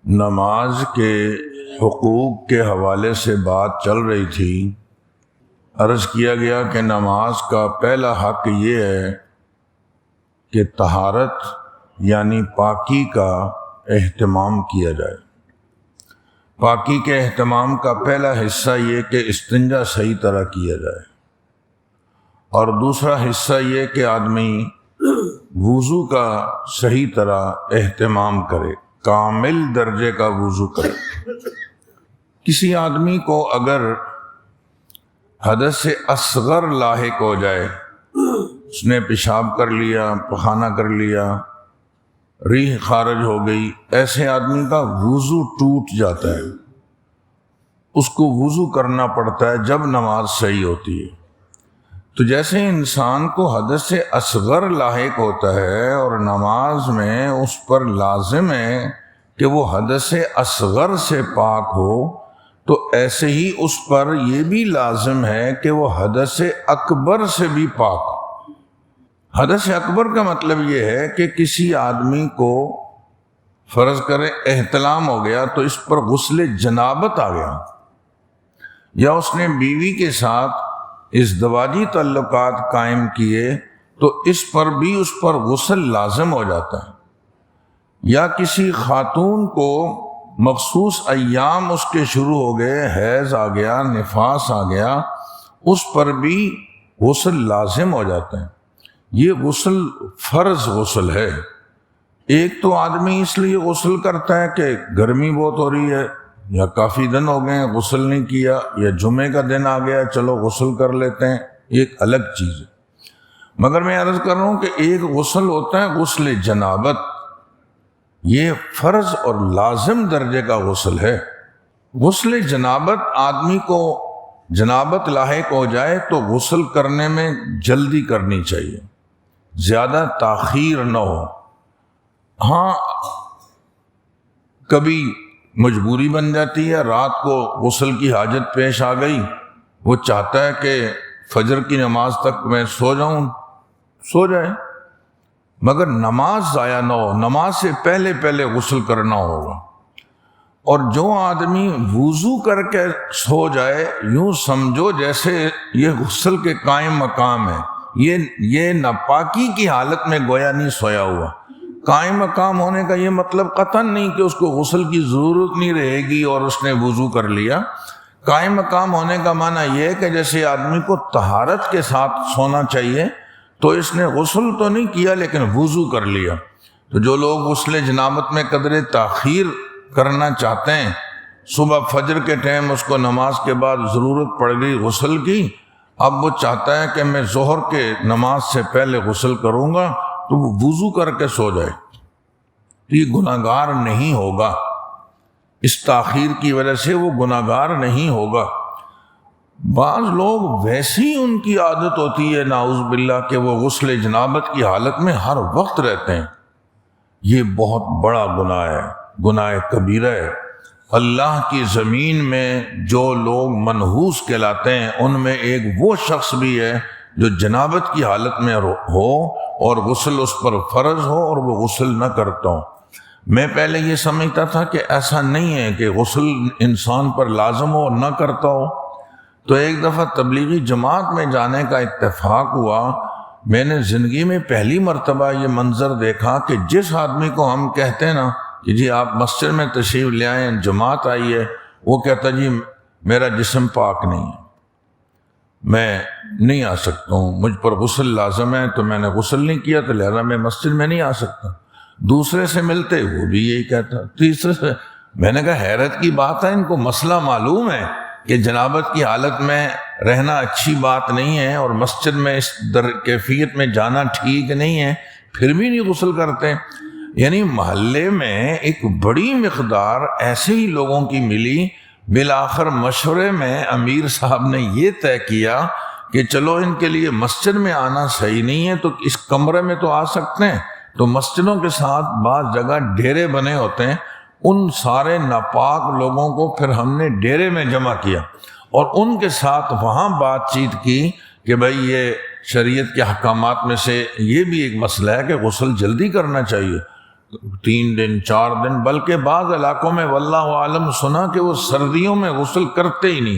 نماز کے حقوق کے حوالے سے بات چل رہی تھی۔ عرض کیا گیا کہ نماز کا پہلا حق یہ ہے کہ طہارت یعنی پاکی کا اہتمام کیا جائے۔ پاکی کے اہتمام کا پہلا حصہ یہ کہ استنجا صحیح طرح کیا جائے، اور دوسرا حصہ یہ کہ آدمی وضو کا صحیح طرح اہتمام کرے، کامل درجے کا وضو کرے۔ کسی آدمی کو اگر حدث اصغر لاحق ہو جائے، اس نے پیشاب کر لیا، پخانہ کر لیا، ریح خارج ہو گئی، ایسے آدمی کا وضو ٹوٹ جاتا ہے، اس کو وضو کرنا پڑتا ہے جب نماز صحیح ہوتی ہے۔ تو جیسے انسان کو حدث اصغر لاحق ہوتا ہے اور نماز میں اس پر لازم ہے کہ وہ حدث اصغر سے پاک ہو، تو ایسے ہی اس پر یہ بھی لازم ہے کہ وہ حدث اکبر سے بھی پاک ہو۔ حدث اکبر کا مطلب یہ ہے کہ کسی آدمی کو فرض کرے احتلام ہو گیا تو اس پر غسل جنابت آ گیا، یا اس نے بیوی کے ساتھ ازدواجی تعلقات قائم کیے تو اس پر بھی اس پر غسل لازم ہو جاتا ہے، یا کسی خاتون کو مخصوص ایام اس کے شروع ہو گئے، حیض آ گیا، نفاس آ گیا، اس پر بھی غسل لازم ہو جاتا ہے۔ یہ غسل فرض غسل ہے۔ ایک تو آدمی اس لیے غسل کرتا ہے کہ گرمی بہت ہو رہی ہے، یا کافی دن ہو گئے ہیں غسل نہیں کیا، یا جمعے کا دن آ گیا چلو غسل کر لیتے ہیں، ایک الگ چیز ہے۔ مگر میں عرض کر رہا ہوں کہ ایک غسل ہوتا ہے غسل جنابت، یہ فرض اور لازم درجے کا غسل ہے۔ غسل جنابت، آدمی کو جنابت لاحق ہو جائے تو غسل کرنے میں جلدی کرنی چاہیے، زیادہ تاخیر نہ ہو۔ ہاں کبھی مجبوری بن جاتی ہے، رات کو غسل کی حاجت پیش آ گئی، وہ چاہتا ہے کہ فجر کی نماز تک میں سو جاؤں، سو جائے، مگر نماز ضائع نہ ہو، نماز سے پہلے پہلے غسل کرنا ہوگا۔ اور جو آدمی وضو کر کے سو جائے، یوں سمجھو جیسے یہ غسل کے قائم مقام ہے، یہ ناپاکی کی حالت میں گویا نہیں سویا ہوا۔ قائم مقام ہونے کا یہ مطلب قطعاً نہیں کہ اس کو غسل کی ضرورت نہیں رہے گی اور اس نے وضو کر لیا۔ قائم مقام ہونے کا معنی یہ ہے کہ جیسے آدمی کو طہارت کے ساتھ سونا چاہیے، تو اس نے غسل تو نہیں کیا لیکن وضو کر لیا۔ تو جو لوگ غسل جنابت میں قدر تاخیر کرنا چاہتے ہیں، صبح فجر کے ٹائم اس کو نماز کے بعد ضرورت پڑ گئی غسل کی، اب وہ چاہتا ہے کہ میں ظہر کے نماز سے پہلے غسل کروں گا، تو وہ وضو کر کے سو جائے، تو یہ گناہگار نہیں ہوگا، اس تاخیر کی وجہ سے وہ گناہگار نہیں ہوگا۔ بعض لوگ ویسی ان کی عادت ہوتی ہے نعوذ باللہ کہ وہ غسل جنابت کی حالت میں ہر وقت رہتے ہیں، یہ بہت بڑا گناہ ہے، گناہ کبیرہ ہے۔ اللہ کی زمین میں جو لوگ منحوس کہلاتے ہیں ان میں ایک وہ شخص بھی ہے جو جنابت کی حالت میں ہو اور غسل اس پر فرض ہو اور وہ غسل نہ کرتا ہو۔ میں پہلے یہ سمجھتا تھا کہ ایسا نہیں ہے کہ غسل انسان پر لازم ہو اور نہ کرتا ہو۔ تو ایک دفعہ تبلیغی جماعت میں جانے کا اتفاق ہوا، میں نے زندگی میں پہلی مرتبہ یہ منظر دیکھا کہ جس آدمی کو ہم کہتے ہیں نا کہ جی آپ مسجد میں تشریف لے آئیں، جماعت آئی ہے، وہ کہتا جی میرا جسم پاک نہیں ہے، میں نہیں آ سکتا ہوں، مجھ پر غسل لازم ہے، تو میں نے غسل نہیں کیا تو لہذا میں مسجد میں نہیں آ سکتا۔ دوسرے سے ملتے وہ بھی یہی کہتا، تیسرے سے، میں نے کہا حیرت کی بات ہے، ان کو مسئلہ معلوم ہے کہ جنابت کی حالت میں رہنا اچھی بات نہیں ہے اور مسجد میں اس کیفیت میں جانا ٹھیک نہیں ہے، پھر بھی نہیں غسل کرتے۔ یعنی محلے میں ایک بڑی مقدار ایسے ہی لوگوں کی ملی، بالآخر مشورے میں امیر صاحب نے یہ طے کیا کہ چلو ان کے لیے مسجد میں آنا صحیح نہیں ہے تو اس کمرے میں تو آ سکتے ہیں، تو مسجدوں کے ساتھ بعض جگہ ڈیرے بنے ہوتے ہیں، ان سارے ناپاک لوگوں کو پھر ہم نے ڈیرے میں جمع کیا اور ان کے ساتھ وہاں بات چیت کی کہ بھائی یہ شریعت کے احکامات میں سے یہ بھی ایک مسئلہ ہے کہ غسل جلدی کرنا چاہیے۔ 3 دن 4 دن، بلکہ بعض علاقوں میں واللہ عالم سنا کہ وہ سردیوں میں غسل کرتے ہی نہیں،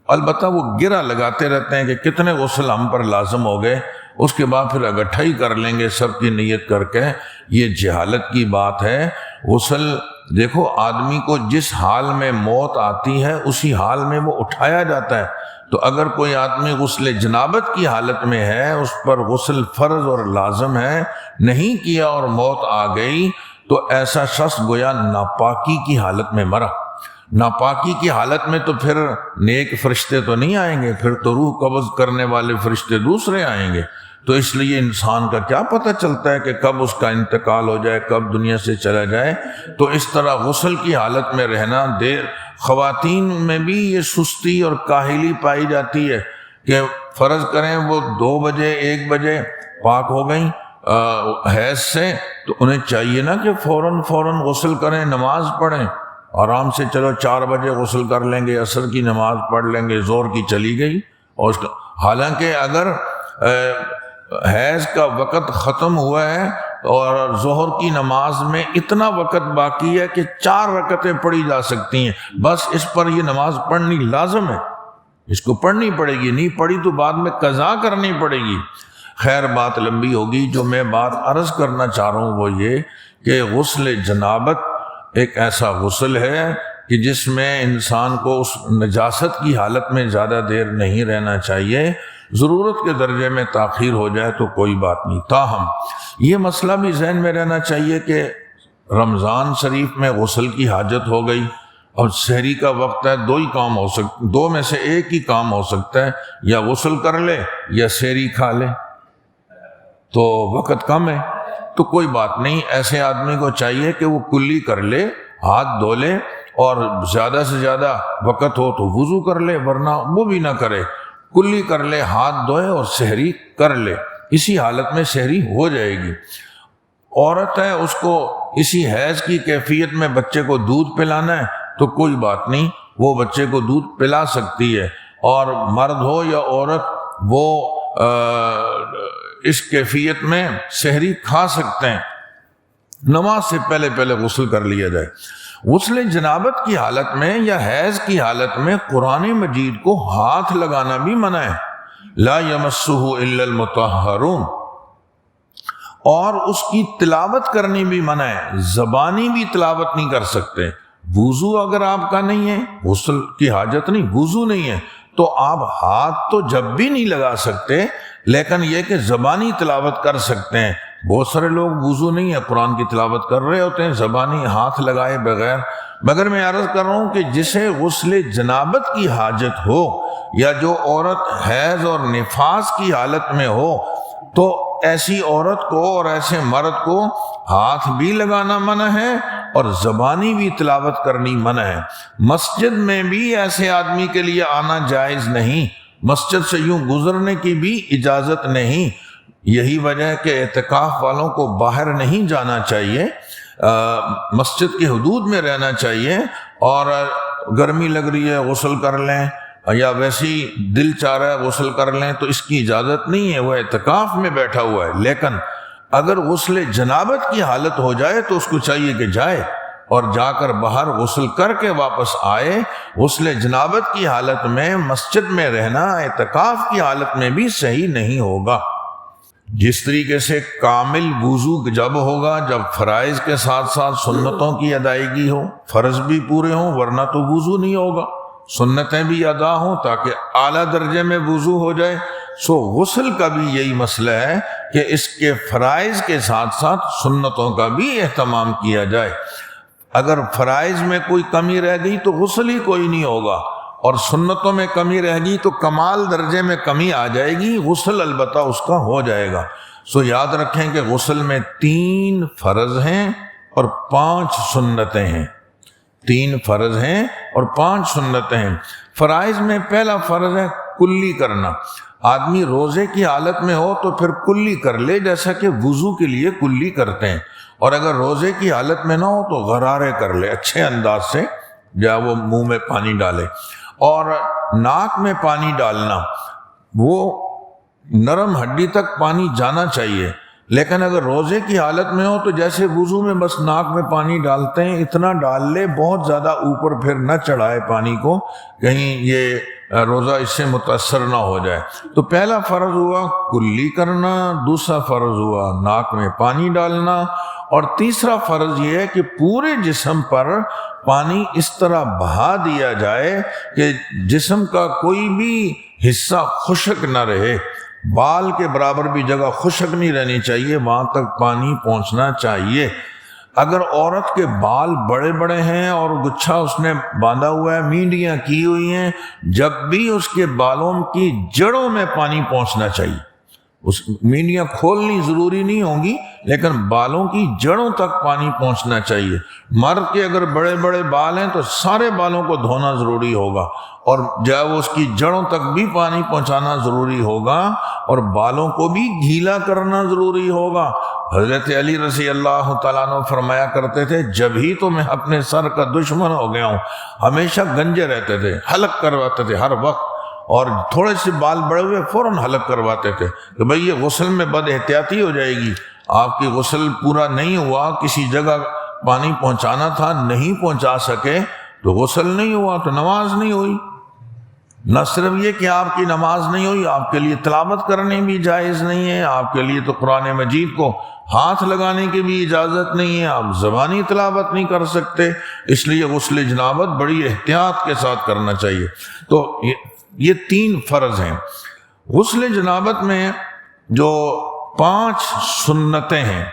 البتہ وہ گرہ لگاتے رہتے ہیں کہ کتنے غسل ہم پر لازم ہو گئے، اس کے بعد پھر اکٹھا ہی کر لیں گے سب کی نیت کر کے۔ یہ جہالت کی بات ہے۔ غسل دیکھو، آدمی کو جس حال میں موت آتی ہے اسی حال میں وہ اٹھایا جاتا ہے، تو اگر کوئی آدمی غسل جنابت کی حالت میں ہے، اس پر غسل فرض اور لازم ہے، نہیں کیا اور موت آ گئی، تو ایسا شخص گویا ناپاکی کی حالت میں مرا۔ ناپاکی کی حالت میں تو پھر نیک فرشتے تو نہیں آئیں گے، پھر تو روح قبض کرنے والے فرشتے دوسرے آئیں گے۔ تو اس لیے انسان کا کیا پتہ چلتا ہے کہ کب اس کا انتقال ہو جائے، کب دنیا سے چلا جائے۔ تو اس طرح غسل کی حالت میں رہنا دیر، خواتین میں بھی یہ سستی اور کاہلی پائی جاتی ہے کہ فرض کریں وہ 2 بجے 1 بجے پاک ہو گئیں حیض سے، تو انہیں چاہیے نا کہ فوراً غسل کریں، نماز پڑھیں، آرام سے چلو 4 بجے غسل کر لیں گے، عصر کی نماز پڑھ لیں گے، زور کی چلی گئی۔ اور اس کا حالانکہ اگر حیض کا وقت ختم ہوا ہے اور ظہر کی نماز میں اتنا وقت باقی ہے کہ 4 رکعتیں پڑھی جا سکتی ہیں، بس اس پر یہ نماز پڑھنی لازم ہے، اس کو پڑھنی پڑے گی، نہیں پڑھی تو بعد میں قضا کرنی پڑے گی۔ خیر بات لمبی ہوگی، جو میں بات عرض کرنا چاہ رہا ہوں وہ یہ کہ غسل جنابت ایک ایسا غسل ہے کہ جس میں انسان کو اس نجاست کی حالت میں زیادہ دیر نہیں رہنا چاہیے، ضرورت کے درجے میں تاخیر ہو جائے تو کوئی بات نہیں۔ تاہم یہ مسئلہ بھی ذہن میں رہنا چاہیے کہ رمضان شریف میں غسل کی حاجت ہو گئی اور سحری کا وقت ہے، 2 ہی کام ہو سکتے، 2 میں سے ایک ہی کام ہو سکتا ہے، یا غسل کر لے یا سحری کھا لے، تو وقت کم ہے، تو کوئی بات نہیں، ایسے آدمی کو چاہیے کہ وہ کلی کر لے، ہاتھ دھو لے، اور زیادہ سے زیادہ وقت ہو تو وضو کر لے، ورنہ وہ بھی نہ کرے، کلی کر لے، ہاتھ دھوئے اور سحری کر لے، اسی حالت میں سحری ہو جائے گی۔ عورت ہے، اس کو اسی حیض کی کیفیت میں بچے کو دودھ پلانا ہے تو کوئی بات نہیں، وہ بچے کو دودھ پلا سکتی ہے، اور مرد ہو یا عورت وہ اس کیفیت میں سحری کھا سکتے ہیں۔ نماز سے پہلے غسل کر لیا جائے۔ غسل جنابت کی حالت میں یا حیض کی حالت میں قرآن مجید کو ہاتھ لگانا بھی منع ہے، لا یمسہ الا المطہرون، اور اس کی تلاوت کرنی بھی منع ہے، زبانی بھی تلاوت نہیں کر سکتے۔ وضو اگر آپ کا نہیں ہے، غسل کی حاجت نہیں، وضو نہیں ہے، تو آپ ہاتھ تو جب بھی نہیں لگا سکتے، لیکن یہ کہ زبانی تلاوت کر سکتے ہیں۔ بہت سارے لوگ وضو نہیں ہے، قرآن کی تلاوت کر رہے ہوتے ہیں زبانی ہاتھ لگائے بغیر۔ مگر میں عرض کر رہا ہوں کہ جسے غسل جنابت کی حاجت ہو، یا جو عورت حیض اور نفاس کی حالت میں ہو، تو ایسی عورت کو اور ایسے مرد کو ہاتھ بھی لگانا منع ہے اور زبانی بھی تلاوت کرنی منع ہے۔ مسجد میں بھی ایسے آدمی کے لیے آنا جائز نہیں، مسجد سے یوں گزرنے کی بھی اجازت نہیں۔ یہی وجہ ہے کہ اعتکاف والوں کو باہر نہیں جانا چاہیے، مسجد کی حدود میں رہنا چاہیے، اور گرمی لگ رہی ہے غسل کر لیں، یا ویسی دل چاہ رہا ہے غسل کر لیں، تو اس کی اجازت نہیں ہے، وہ اعتکاف میں بیٹھا ہوا ہے۔ لیکن اگر غسل جنابت کی حالت ہو جائے تو اس کو چاہیے کہ جائے اور جا کر باہر غسل کر کے واپس آئے۔ غسل جنابت کی حالت میں مسجد میں رہنا اعتکاف کی حالت میں بھی صحیح نہیں ہوگا۔ جس طریقے سے کامل وضو جب ہوگا جب فرائض کے ساتھ ساتھ سنتوں کی ادائیگی ہو، فرض بھی پورے ہوں، ورنہ تو وضو نہیں ہوگا، سنتیں بھی ادا ہوں تاکہ اعلیٰ درجے میں وضو ہو جائے۔ سو غسل کا بھی یہی مسئلہ ہے کہ اس کے فرائض کے ساتھ ساتھ سنتوں کا بھی اہتمام کیا جائے۔ اگر فرائض میں کوئی کمی رہ گئی تو غسل ہی کوئی نہیں ہوگا، اور سنتوں میں کمی رہ گئی تو کمال درجے میں کمی آ جائے گی، غسل البتہ اس کا ہو جائے گا۔ سو یاد رکھیں کہ غسل میں 3 فرض ہیں اور 5 سنتیں ہیں، 3 فرض ہیں اور 5 سنتیں ہیں۔ فرائض میں پہلا فرض ہے کلی کرنا۔ آدمی روزے کی حالت میں ہو تو پھر کلی کر لے، جیسا کہ وضو کے لیے کلی کرتے ہیں، اور اگر روزے کی حالت میں نہ ہو تو غرارے کر لے اچھے انداز سے، یا وہ منہ میں پانی ڈالے۔ اور ناک میں پانی ڈالنا، وہ نرم ہڈی تک پانی جانا چاہیے، لیکن اگر روزے کی حالت میں ہو تو جیسے وضو میں بس ناک میں پانی ڈالتے ہیں اتنا ڈال لے، بہت زیادہ اوپر پھر نہ چڑھائے پانی کو، کہیں یہ روزہ اس سے متاثر نہ ہو جائے۔ تو پہلا فرض ہوا کلی کرنا، دوسرا فرض ہوا ناک میں پانی ڈالنا، اور تیسرا فرض یہ ہے کہ پورے جسم پر پانی اس طرح بہا دیا جائے کہ جسم کا کوئی بھی حصہ خشک نہ رہے، بال کے برابر بھی جگہ خشک نہیں رہنی چاہیے، وہاں تک پانی پہنچنا چاہیے۔ اگر عورت کے بال بڑے بڑے ہیں اور گچھا اس نے باندھا ہوا ہے، مینڈیاں کی ہوئی ہیں، جب بھی اس کے بالوں کی جڑوں میں پانی پہنچنا چاہیے۔ اس مینڈیاں کھولنی ضروری نہیں ہوں گی، لیکن بالوں کی جڑوں تک پانی پہنچنا چاہیے۔ مرد کے اگر بڑے بڑے بال ہیں تو سارے بالوں کو دھونا ضروری ہوگا، اور جب اس کی جڑوں تک بھی پانی پہنچانا ضروری ہوگا، اور بالوں کو بھی گیلا کرنا ضروری ہوگا۔ حضرت علی رضی اللہ تعالیٰ عنہ فرمایا کرتے تھے، جب ہی تو میں اپنے سر کا دشمن ہو گیا ہوں، ہمیشہ گنجے رہتے تھے، حلق کرواتے تھے ہر وقت، اور تھوڑے سے بال بڑے ہوئے فوراً حلق کرواتے تھے کہ بھئی یہ غسل میں بد احتیاطی ہو جائے گی، آپ کی غسل پورا نہیں ہوا، کسی جگہ پانی پہنچانا تھا نہیں پہنچا سکے تو غسل نہیں ہوا تو نماز نہیں ہوئی۔ نہ صرف یہ کہ آپ کی نماز نہیں ہوئی، آپ کے لیے تلاوت کرنی بھی جائز نہیں ہے، آپ کے لیے تو قرآن مجید کو ہاتھ لگانے کی بھی اجازت نہیں ہے، آپ زبانی تلاوت نہیں کر سکتے، اس لیے غسل جنابت بڑی احتیاط کے ساتھ کرنا چاہیے۔ تو یہ 3 فرض ہیں۔ غسل جنابت میں جو 5 سنتیں ہیں،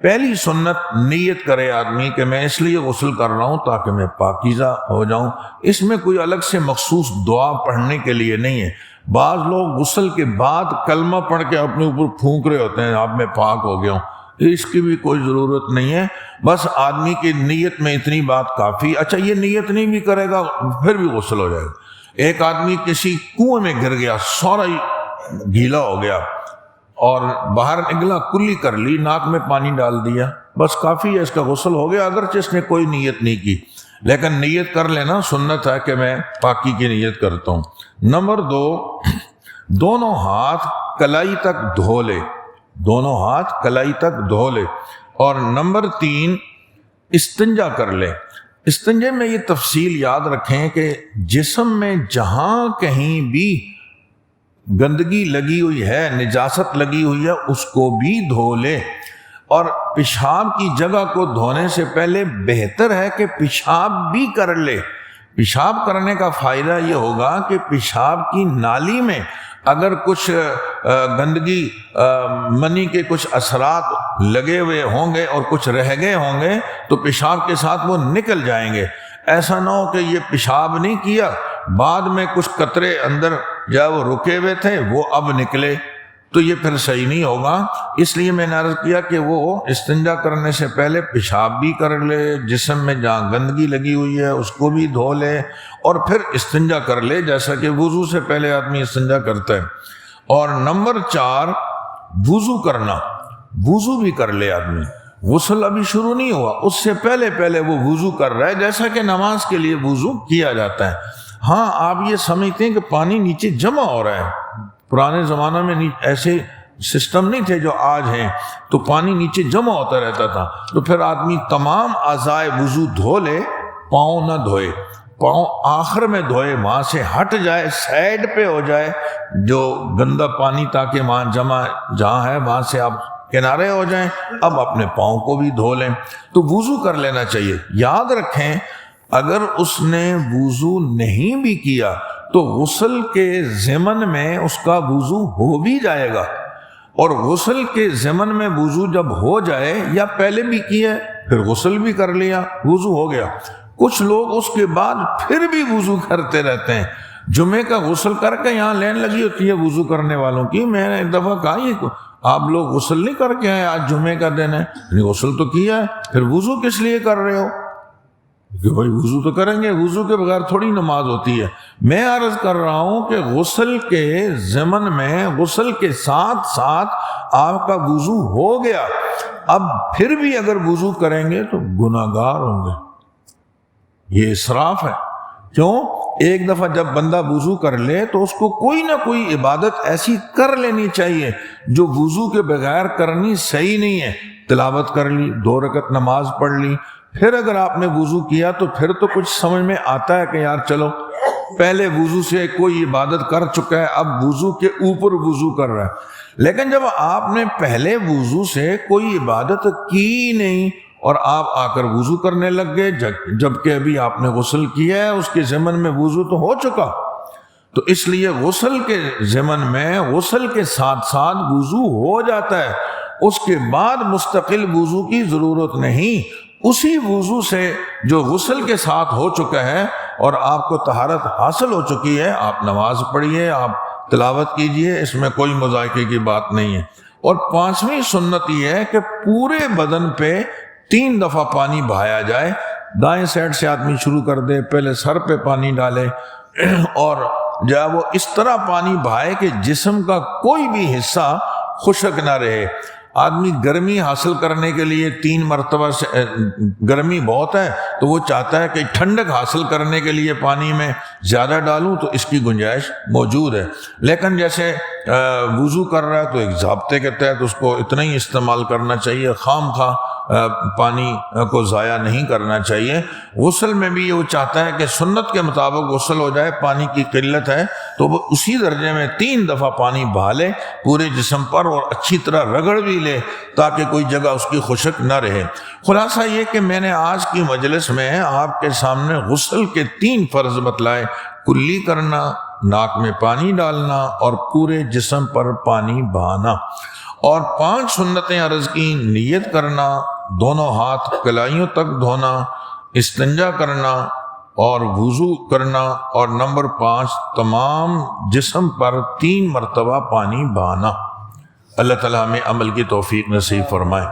پہلی سنت نیت کرے آدمی کہ میں اس لیے غسل کر رہا ہوں تاکہ میں پاکیزہ ہو جاؤں۔ اس میں کوئی الگ سے مخصوص دعا پڑھنے کے لیے نہیں ہے۔ بعض لوگ غسل کے بعد کلمہ پڑھ کے اپنے اوپر پھونک رہے ہوتے ہیں، اب میں پاک ہو گیا ہوں، اس کی بھی کوئی ضرورت نہیں ہے، بس آدمی کی نیت میں اتنی بات کافی۔ اچھا یہ نیت نہیں بھی کرے گا پھر بھی غسل ہو جائے گا۔ ایک آدمی کسی کنویں میں گر گیا، سارا ہی گیلا ہو گیا اور باہر نکلا، کلی کر لی، ناک میں پانی ڈال دیا، بس کافی ہے، اس کا غسل ہو گیا، اگرچہ اس نے کوئی نیت نہیں کی، لیکن نیت کر لینا سنت ہے کہ میں پاکی کی نیت کرتا ہوں۔ نمبر 2، دونوں ہاتھ کلائی تک دھو لے، دونوں ہاتھ کلائی تک دھو لے۔ اور نمبر 3، استنجا کر لے۔ استنجے میں یہ تفصیل یاد رکھیں کہ جسم میں جہاں کہیں بھی گندگی لگی ہوئی ہے، نجاست لگی ہوئی ہے، اس کو بھی دھو لے، اور پیشاب کی جگہ کو دھونے سے پہلے بہتر ہے کہ پیشاب بھی کر لے۔ پیشاب کرنے کا فائدہ یہ ہوگا کہ پیشاب کی نالی میں اگر کچھ گندگی، منی کے کچھ اثرات لگے ہوئے ہوں گے اور کچھ رہ گئے ہوں گے تو پیشاب کے ساتھ وہ نکل جائیں گے۔ ایسا نہ ہو کہ یہ پیشاب نہیں کیا، بعد میں کچھ قطرے اندر جب وہ رکے ہوئے تھے وہ اب نکلے، تو یہ پھر صحیح نہیں ہوگا۔ اس لیے میں نے عرض کیا کہ وہ استنجا کرنے سے پہلے پیشاب بھی کر لے، جسم میں جہاں گندگی لگی ہوئی ہے اس کو بھی دھو لے، اور پھر استنجا کر لے، جیسا کہ وضو سے پہلے آدمی استنجا کرتا ہے۔ اور نمبر 4، وضو کرنا، وضو بھی کر لے آدمی۔ غسل ابھی شروع نہیں ہوا، اس سے پہلے وہ وضو کر رہا ہے، جیسا کہ نماز کے لیے وضو کیا جاتا ہے۔ ہاں آپ یہ سمجھتے ہیں کہ پانی نیچے جمع ہو رہا ہے، پرانے زمانہ میں ایسے سسٹم نہیں تھے جو آج ہیں، تو پانی نیچے جمع ہوتا رہتا تھا، تو پھر آدمی تمام اعضائے وضو دھو لے، پاؤں نہ دھوئے، پاؤں آخر میں دھوئے، وہاں سے ہٹ جائے، سائڈ پہ ہو جائے جو گندا پانی، تاکہ وہاں جمع جہاں ہے وہاں سے آپ کنارے ہو جائیں، اب اپنے پاؤں کو بھی دھو لیں۔ تو وضو کر لینا چاہیے۔ یاد رکھیں اگر اس نے وضو نہیں بھی کیا تو غسل کے ضمن میں اس کا وضو ہو بھی جائے گا، اور غسل کے ضمن میں وضو جب ہو جائے، یا پہلے بھی کیا پھر غسل بھی کر لیا، وضو ہو گیا۔ کچھ لوگ اس کے بعد پھر بھی وضو کرتے رہتے ہیں، جمعے کا غسل کر کے یہاں لین لگی ہوتی ہے وضو کرنے والوں کی۔ میں نے ایک دفعہ کہا یہ آپ لوگ غسل نہیں کر کے آئے، آج جمعے کا دن ہے، غسل تو کیا ہے، پھر وضو کس لیے کر رہے ہو؟ کہ بھائی وضو تو کریں گے، وضو کے بغیر تھوڑی نماز ہوتی ہے۔ میں عرض کر رہا ہوں کہ غسل کے ضمن میں، غسل کے ساتھ ساتھ آپ کا وضو ہو گیا، اب پھر بھی اگر وضو کریں گے تو گناہگار ہوں گے۔ یہ اسراف ہے۔ کیوں؟ ایک دفعہ جب بندہ وضو کر لے تو اس کو کوئی نہ کوئی عبادت ایسی کر لینی چاہیے جو وضو کے بغیر کرنی صحیح نہیں ہے۔ تلاوت کر لی، 2 رکعت نماز پڑھ لی، پھر اگر آپ نے وضو کیا تو پھر تو کچھ سمجھ میں آتا ہے کہ یار چلو پہلے وضو سے کوئی عبادت کر چکا ہے، اب وضو کے اوپر وضو کر رہا ہے۔ لیکن جب آپ نے پہلے وضو سے کوئی عبادت کی نہیں اور آپ آ کر وضو کرنے لگ گئے، جبکہ ابھی آپ نے غسل کیا ہے، اس کے ضمن میں وضو تو ہو چکا، تو اس لیے غسل کے ضمن میں غسل کے ساتھ ساتھ وضو ہو جاتا ہے، اس کے بعد مستقل وضو کی ضرورت نہیں۔ اسی وضو سے جو غسل کے ساتھ ہو چکا ہے اور آپ کو طہارت حاصل ہو چکی ہے، آپ نماز پڑھیے، آپ تلاوت کیجئے، اس میں کوئی مذائقے کی بات نہیں ہے۔ اور 5ویں سنت یہ ہے کہ پورے بدن پہ 3 دفعہ پانی بہایا جائے۔ دائیں سائڈ سے آدمی شروع کر دے، پہلے سر پہ پانی ڈالے اور جب وہ اس طرح پانی بہائے کہ جسم کا کوئی بھی حصہ خشک نہ رہے۔ آدمی گرمی حاصل کرنے کے لیے 3 مرتبہ سے گرمی بہت ہے تو وہ چاہتا ہے کہ ٹھنڈک حاصل کرنے کے لیے پانی میں زیادہ ڈالوں، تو اس کی گنجائش موجود ہے۔ لیکن جیسے وضو کر رہا ہے تو ایک ضابطے کے تحت اس کو اتنا ہی استعمال کرنا چاہیے، خام خواہ پانی کو ضائع نہیں کرنا چاہیے۔ غسل میں بھی وہ چاہتا ہے کہ سنت کے مطابق غسل ہو جائے، پانی کی قلت ہے تو وہ اسی درجے میں 3 دفعہ پانی بہا لے پورے جسم پر اور اچھی طرح رگڑ بھی لے تاکہ کوئی جگہ اس کی خشک نہ رہے۔ خلاصہ یہ کہ میں نے آج کی مجلس میں آپ کے سامنے غسل کے 3 فرض بتلائے: کلی کرنا، ناک میں پانی ڈالنا اور پورے جسم پر پانی بہانا، اور 5 سنتیں عرض کی: نیت کرنا، دونوں ہاتھ کلائیوں تک دھونا، استنجا کرنا اور وضو کرنا، اور نمبر 5 تمام جسم پر 3 مرتبہ پانی بہانا۔ اللہ تعالیٰ ہمیں عمل کی توفیق نصیب فرمائے۔